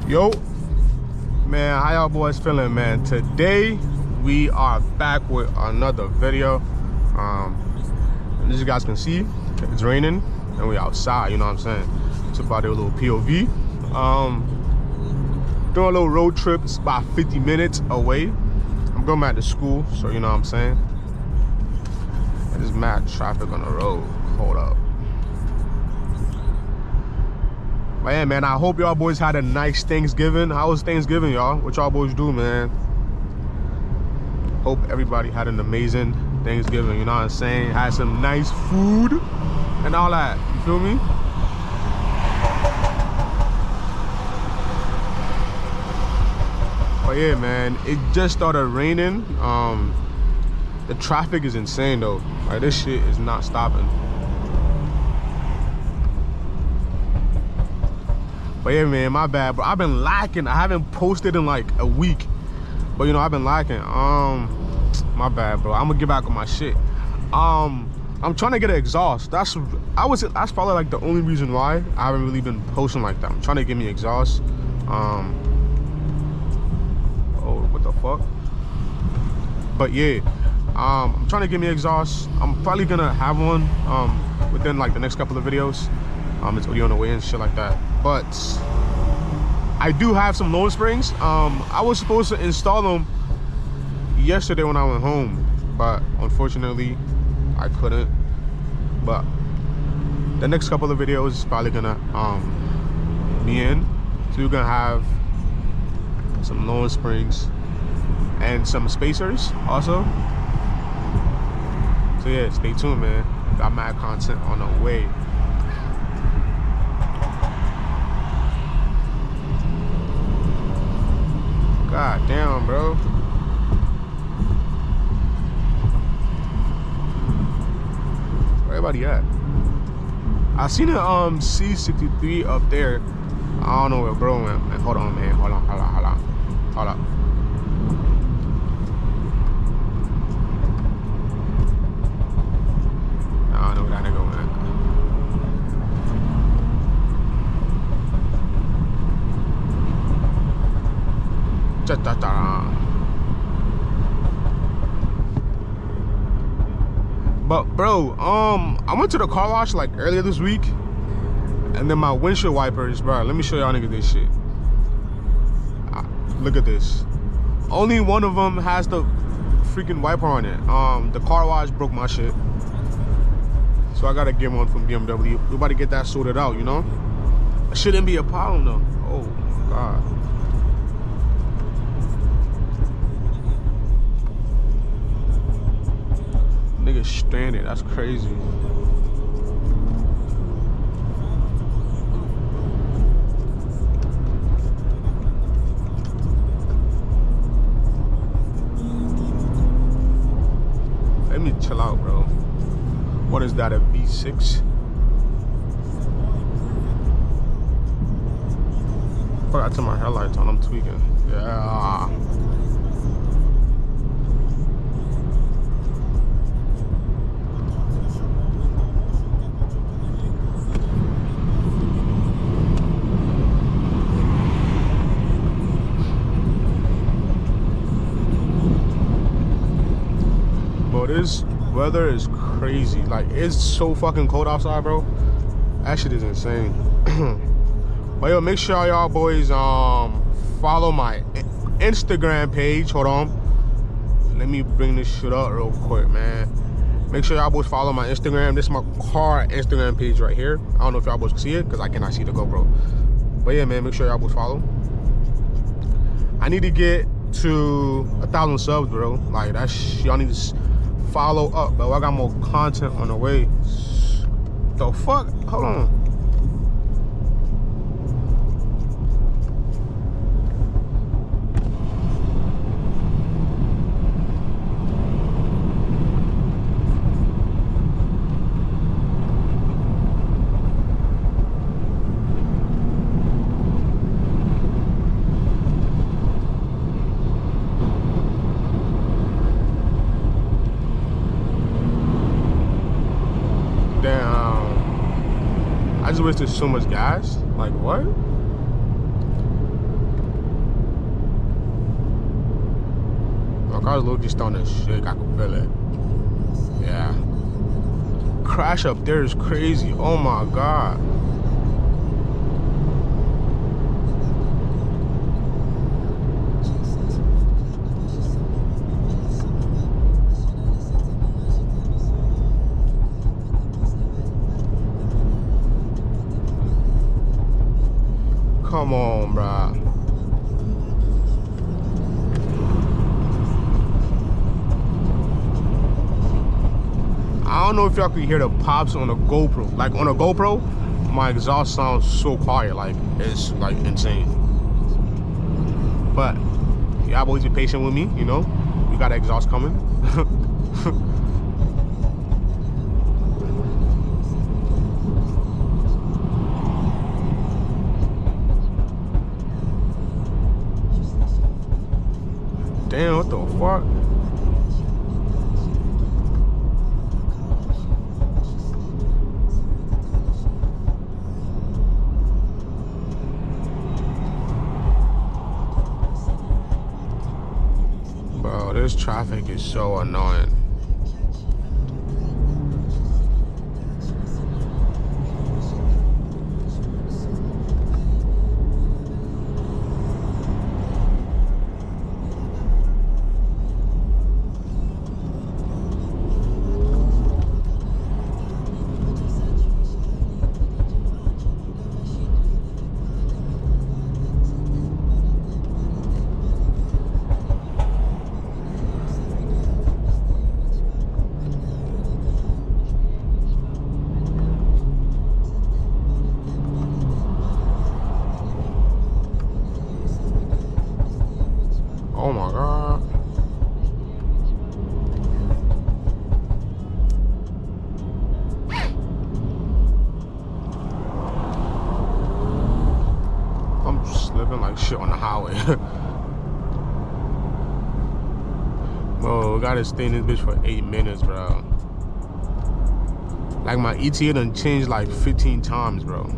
Yo, man, how y'all boys feeling, man? Today we are back with another video. As you guys can see, it's raining and we outside, you know what I'm saying? It's about a little POV. Doing a little road trip. It's about 50 minutes away. I'm going back to school, so you know what I'm saying? And there's mad traffic on the road. Hold up. But yeah, man, I hope y'all boys had a nice Thanksgiving. How was Thanksgiving, y'all? What y'all boys do, man? Hope everybody had an amazing Thanksgiving, you know what I'm saying? Had some nice food and all that, you feel me? But yeah, man, it just started raining. The traffic is insane though. Like, this shit is not stopping. But yeah, man, my bad, bro. I've been lacking. I haven't posted in like a week, but you know, I've been lacking. My bad, bro. I'm gonna get back on my shit. I'm trying to get an exhaust. That's probably like the only reason why I haven't really been posting like that. I'm trying to get me exhaust. Oh, what the fuck? But yeah, I'm trying to get me exhaust. I'm probably gonna have one within like the next couple of videos. It's already on the way and shit like that. But I do have some load springs. I was supposed to install them yesterday when I went home, but unfortunately I couldn't. But the next couple of videos is probably gonna be in. So we're gonna have some load springs and some spacers also. So yeah, stay tuned, man. Got mad content on the way. God damn, bro. Where everybody at? I seen a C63 up there. I don't know where bro went. Man, hold on, man. Hold on. I don't know where that nigga went. But bro, I went to the car wash like earlier this week, and then my windshield wipers, bro, let me show y'all niggas this shit. Look at this. Only one of them has the freaking wiper on it. The car wash broke my shit, so I gotta get one from BMW. We about to get that sorted out, you know? It shouldn't be a problem though. Oh my god. Nigga stranded, that's crazy. Let me chill out, bro. What is that, a V6? Forgot to turn my headlights on, I'm tweaking. Yeah. This weather is crazy. Like, it's so fucking cold outside, bro. That shit is insane. But yo, make sure y'all boys follow my Instagram page. Hold on, let me bring this shit up real quick, man. Make sure y'all boys follow my Instagram. This is my car Instagram page right here. I don't know if y'all boys can see it because I cannot see the GoPro. But yeah, man, make sure y'all boys follow. I need to get to 1,000 subs, bro. Like, that's, y'all need to follow up, bro. I got more content on the way. The fuck? Hold on. Damn. I just wasted so much gas. Like, what? My car's low-key starting to shake. I can feel it. Yeah. Crash up there is crazy. Oh my god. Come on, bruh. I don't know if y'all can hear the pops on a GoPro. Like on a GoPro, my exhaust sounds so quiet, like it's like insane. But y'all boys be patient with me, you know. We got exhaust coming. Damn, what the fuck? Bro, this traffic is so annoying. Oh my god. I'm slipping like shit on the highway. Bro, we gotta stay in this bitch for 8 minutes, bro. Like my ETA done changed like 15 times, bro.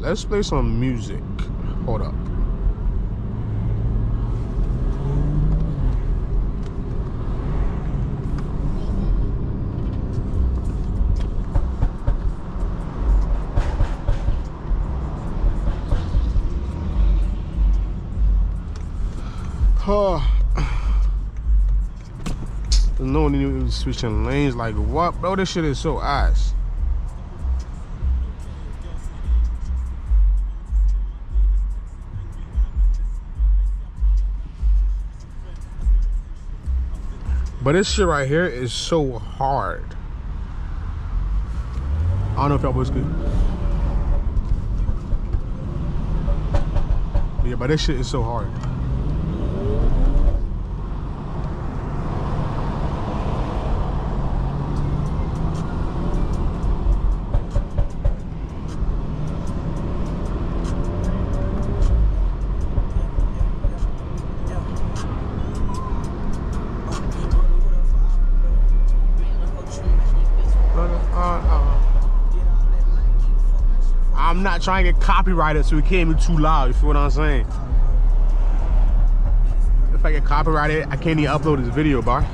Let's play some music. Hold up. There's no need to switching lanes. Like what, bro? This shit is so ass. But this shit right here is so hard. I don't know if y'all boys good. Yeah, but this shit is so hard. I'm not trying to get copyrighted, so it can't be too loud. You feel what I'm saying? If I get copyrighted, I can't even upload this video, bro.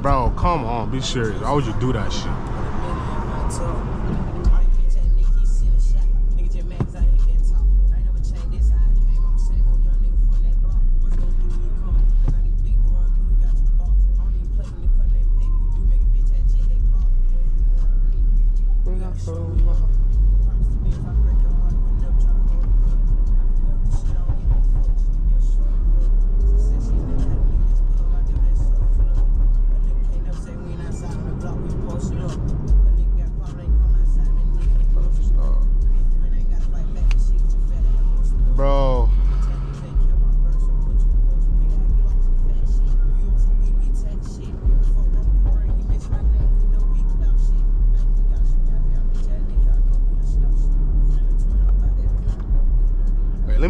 Bro, come on, be serious. Why would you do that shit?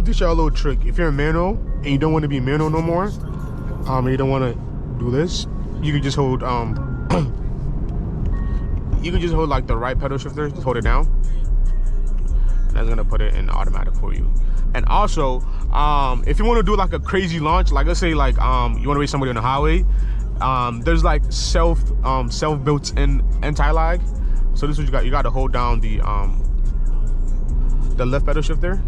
me teach y'all a little trick. If you're a manual and you don't want to be manual no more, and you don't want to do this, you can just hold you can just hold like the right pedal shifter, just hold it down. That's gonna put it in automatic for you. And also, if you want to do like a crazy launch, like let's say like you want to race somebody on the highway, there's like self built in anti-lag. So this is what you got. You got to hold down the left pedal shifter.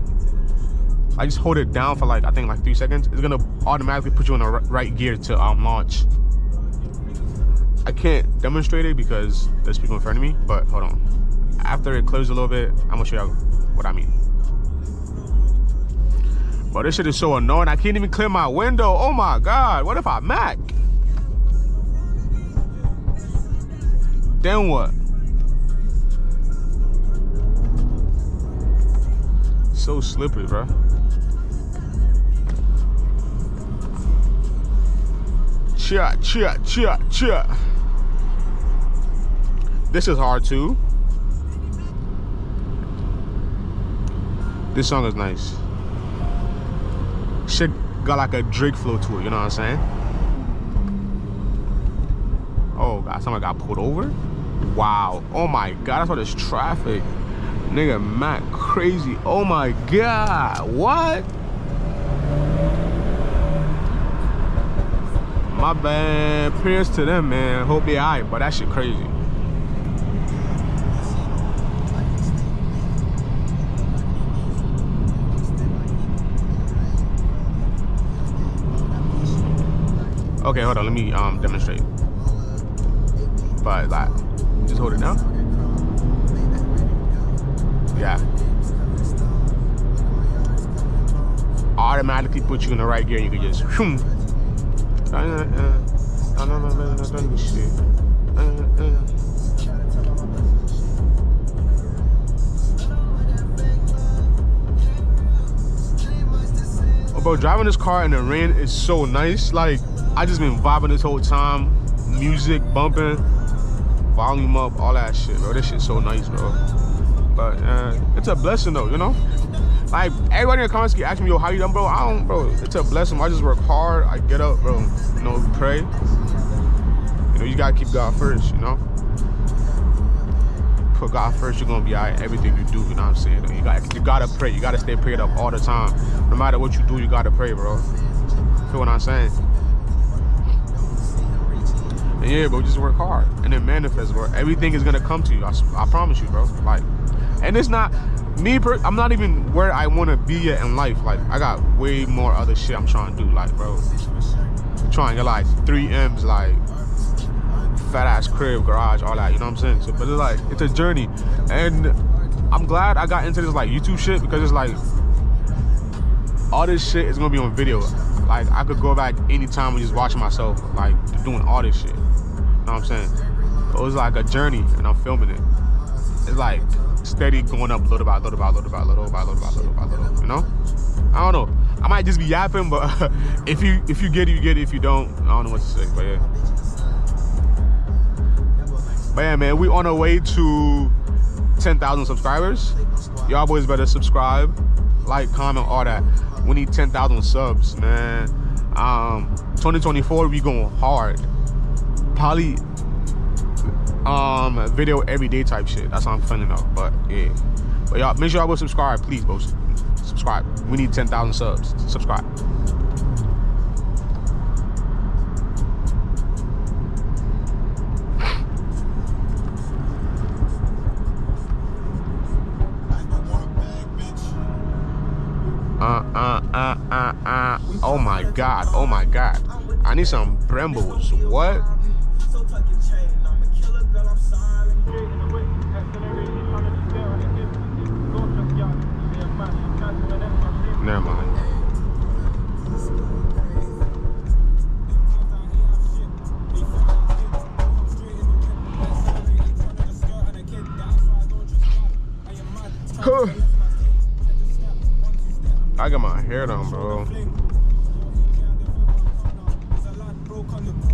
I just hold it down for like, I think like 3 seconds. It's gonna automatically put you in the right gear to launch. I can't demonstrate it because there's people in front of me, but hold on. After it clears a little bit, I'm gonna show you what I mean. But this shit is so annoying. I can't even clear my window. Oh my God, what if I mac? Then what? So slippery, bro. Chia. This is hard too. This song is nice. Shit got like a Drake flow to it, you know what I'm saying? Oh God, someone got pulled over? Wow, oh my God, that's all this traffic. Nigga, Mac crazy, oh my God, what? My bad, prayers to them, man. Hope they alright, but that shit crazy. Okay, hold on, let me demonstrate. But like, just hold it down. Yeah. Automatically put you in the right gear. You can just oh, bro, driving this car in the rain is so nice. Like, I just been vibing this whole time. Music bumping, volume up, all that shit, bro. This shit's so nice, bro. But it's a blessing though, you know? Like, everybody in the comments keep asking me, yo, how you done, bro? I don't, bro. It's a blessing. I just work hard. I get up, bro. You know, pray. You know, you gotta keep God first, you know? Put God first, you're gonna be alright. Everything you do, you know what I'm saying? You gotta pray. You gotta stay prayed up all the time. No matter what you do, you gotta pray, bro. Feel what I'm saying? And yeah, bro, just work hard and then manifest, bro. Everything is gonna come to you. I promise you, bro. Like, and it's not me. I'm not even where I want to be yet in life. Like, I got way more other shit I'm trying to do. Like, bro, I'm trying to get like 3 M's, like fat ass crib, garage, all that. You know what I'm saying? So, but it's like, it's a journey, and I'm glad I got into this like YouTube shit, because it's like all this shit is gonna be on video. Like, I could go back anytime and just watch myself like doing all this shit. You know what I'm saying? But it was like a journey, and I'm filming it. It's like steady going up little by little, you know? I don't know. I might just be yapping, but if you get it, you get it. If you don't, I don't know what to say, but yeah. But yeah, man, we on our way to 10,000 subscribers. Y'all boys better subscribe, like, comment, all that. We need 10,000 subs, man. 2024, we going hard. Probably video every day type shit. That's how I'm feeling though. But yeah, but y'all make sure y'all go subscribe, please, bro. Subscribe. We need 10,000 subs. Subscribe. Oh my God. Oh my God. I need some Brembos. What? Never mind. I got my hair done, bro.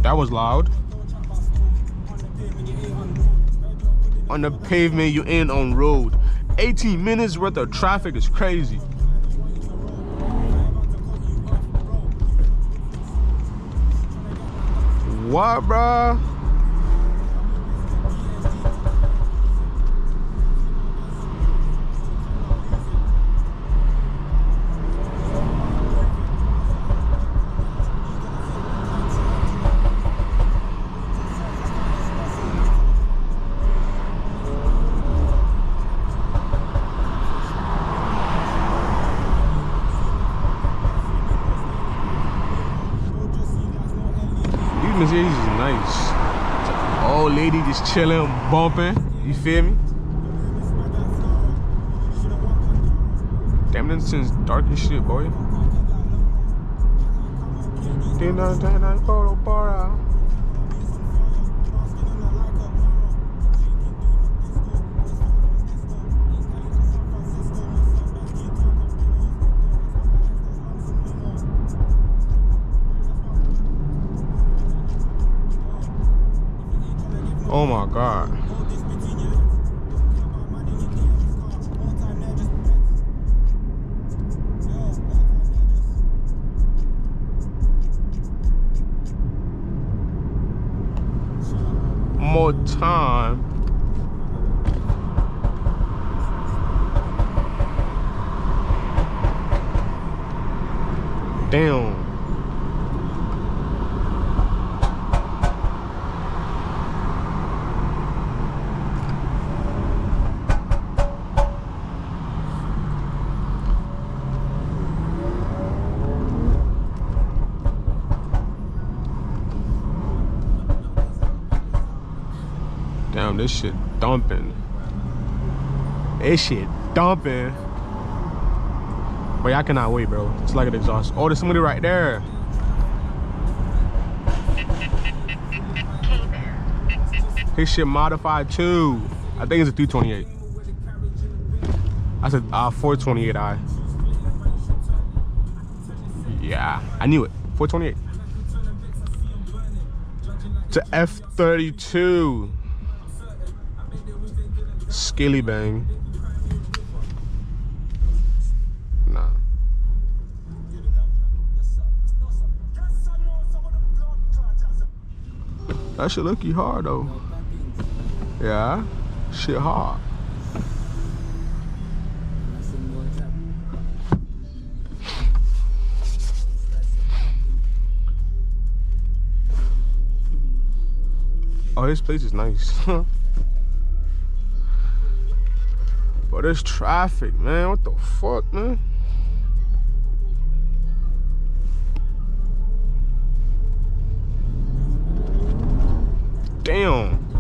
That was loud. On the pavement, you ain't on road. 18 minutes worth of traffic is crazy. What, bruh? These is nice. Old lady just chilling, bumping. You feel me? Damn, this since dark as shit, boy. Oh my God. More time. Damn. Damn, this shit dumping. This shit dumping. But I cannot wait, bro. It's like an exhaust. Oh, there's somebody right there. His shit modified too. I think it's a 328. I said 428i. Yeah, I knew it. 428. To F32. Skilly bang. Nah. That shit look hard though. Yeah, shit hard. Oh, this place is nice. But there's traffic, man. What the fuck, man? Damn.